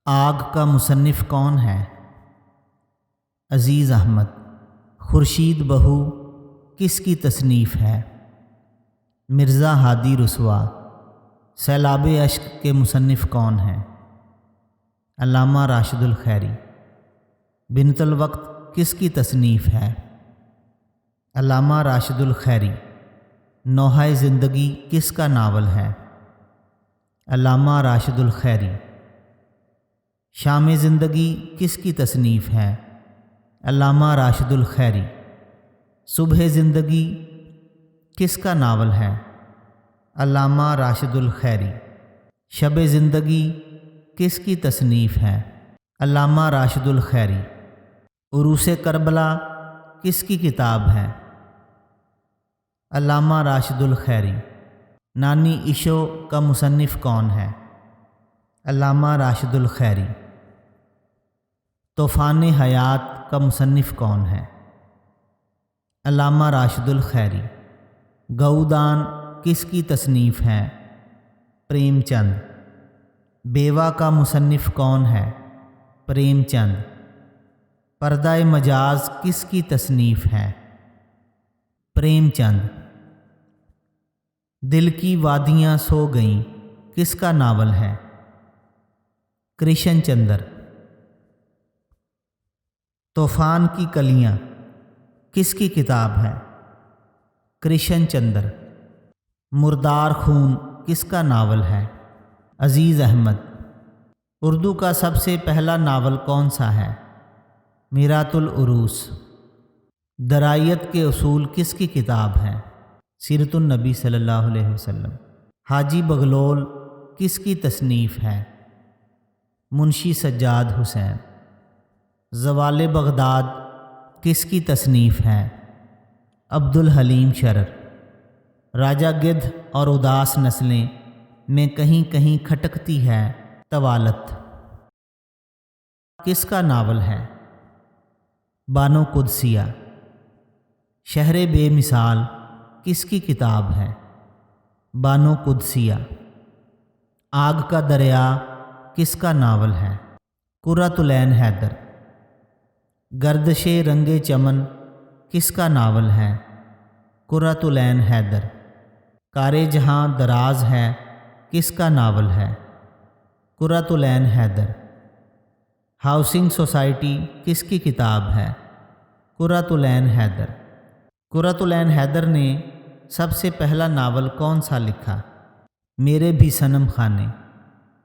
آگ کا مصنف کون ہے؟ عزیز احمد۔ خورشید بہو کس کی تصنیف ہے؟ مرزا ہادی رسوا۔ سیلاب اشک کے مصنف کون ہیں؟ علامہ راشد الخیری۔ بنت الوقت کس کی تصنیف ہے؟ علامہ راشد الخیری۔ نوحہ زندگی کس کا ناول ہے؟ علامہ راشد الخیری۔ شام زندگی کس کی تصنیف ہے؟ علامہ راشد الخیری۔ صبح زندگی کس کا ناول ہے؟ علامہ راشد الخیری۔ شب زندگی کس کی تصنیف ہے؟ علامہ راشد الخیری۔ عروس کربلا کس کی کتاب ہے؟ علامہ راشد الخیری۔ نانی عشو کا مصنف کون ہے؟ علامہ راشد الخیری۔ طوفان حیات کا مصنف کون ہے؟ علامہ راشد الخیری۔ گؤدان کس کی تصنیف ہے؟ پریم چند۔ بیوہ کا مصنف کون ہے؟ پریم چند۔ پردہ مجاز کس کی تصنیف ہے؟ پریم چند۔ دل کی وادیاں سو گئیں کس کا ناول ہے؟ کرشن چندر۔ طوفان کی کلیاں کس کی کتاب ہے؟ کرشن چندر۔ مردار خون کس کا ناول ہے؟ عزیز احمد۔ اردو کا سب سے پہلا ناول کون سا ہے؟ میرات العروس۔ درائیت کے اصول کس کی کتاب ہے؟ سیرت النبی صلی اللہ علیہ وسلم۔ حاجی بغلول کس کی تصنیف ہے؟ منشی سجاد حسین۔ زوال بغداد کس کی تصنیف ہے؟ عبدالحلیم شرر۔ راجہ گدھ اور اداس نسلیں میں کہیں کہیں کھٹکتی ہے طوالت کس کا ناول ہے؟ بانو قدسیہ۔ شہر بے مثال کس کی کتاب ہے؟ بانو قدسیہ۔ آگ کا دریا کس کا ناول ہے؟ قرۃ العین حیدر۔ گردش رنگ چمن کس کا ناول ہے؟ قرۃ العین حیدر۔ کار جہاں دراز ہے کس کا ناول ہے؟ قرۃ العین حیدر۔ ہاؤسنگ سوسائٹی کس کی کتاب ہے؟ قرۃ العین حیدر۔ قرۃ العین حیدر نے سب سے پہلا ناول کون سا لکھا؟ میرے بھی صنم خانے۔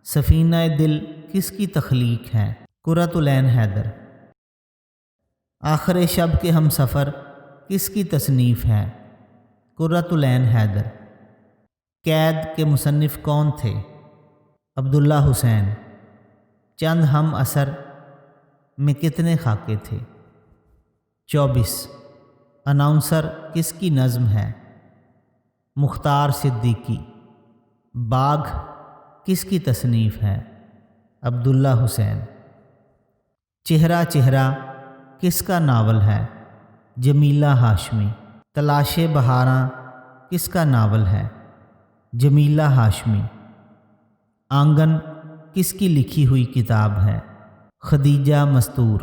سفینہ دل کس کی تخلیق ہے؟ قرۃ العین حیدر۔ آخر شب کے ہم سفر کس کی تصنیف ہے؟ قرۃ العین حیدر۔ قید کے مصنف کون تھے؟ عبداللہ حسین۔ چند ہم اثر میں کتنے خاکے تھے؟ 24۔ اناؤنسر کس کی نظم ہے؟ مختار صدیقی۔ باغ کس کی تصنیف ہے؟ عبداللہ حسین۔ چہرہ چہرہ کس کا ناول ہے؟ جمیلہ ہاشمی۔ تلاش بہاراں کس کا ناول ہے؟ جمیلہ ہاشمی۔ آنگن کس کی لکھی ہوئی کتاب ہے؟ خدیجہ مستور۔